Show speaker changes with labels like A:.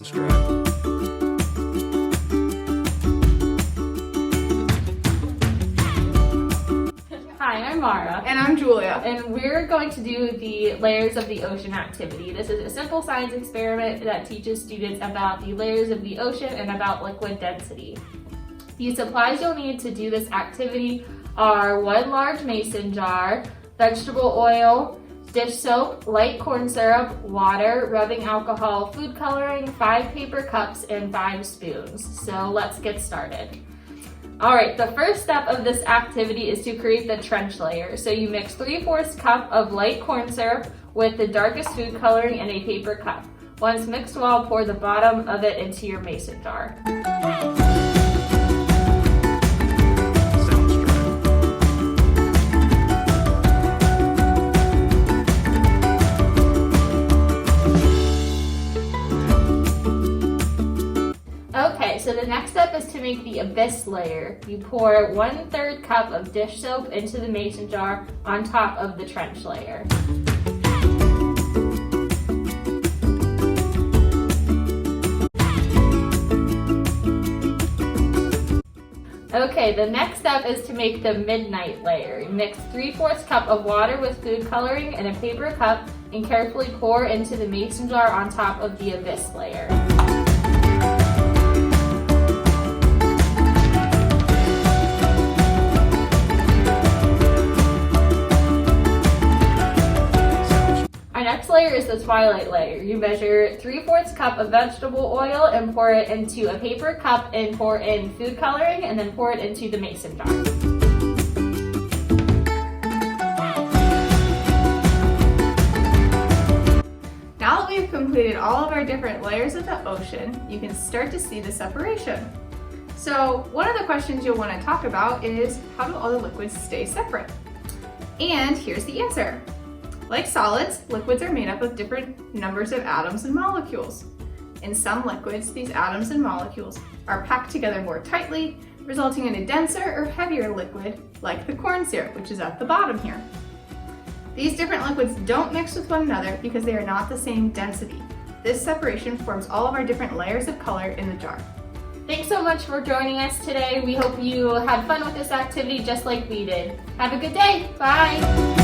A: Hi, I'm Mara.
B: And I'm Julia.
A: And we're going to do the layers of the ocean activity. This is a simple science experiment that teaches students about the layers of the ocean and about liquid density. The supplies you'll need to do this activity are 1 large mason jar, vegetable oil, dish soap, light corn syrup, water, rubbing alcohol, food coloring, 5 paper cups, and 5 spoons. So let's get started. All right, the first step of this activity is to create the trench layer. So you mix 3/4 cup of light corn syrup with the darkest food coloring in a paper cup. Once mixed well, pour the bottom of it into your mason jar. Okay, so the next step is to make the abyss layer. You pour 1/3 cup of dish soap into the mason jar on top of the trench layer. Okay, the next step is to make the midnight layer. You mix 3/4 cup of water with food coloring in a paper cup and carefully pour into the mason jar on top of the abyss layer. Our next layer is the twilight layer. You measure 3/4 cup of vegetable oil and pour it into a paper cup and pour in food coloring and then pour it into the mason jar.
B: Now that we've completed all of our different layers of the ocean, you can start to see the separation. So one of the questions you'll want to talk about is, how do all the liquids stay separate? And here's the answer. Like solids, liquids are made up of different numbers of atoms and molecules. In some liquids, these atoms and molecules are packed together more tightly, resulting in a denser or heavier liquid, like the corn syrup, which is at the bottom here. These different liquids don't mix with one another because they are not the same density. This separation forms all of our different layers of color in the jar.
A: Thanks so much for joining us today. We hope you had fun with this activity just like we did. Have a good day. Bye.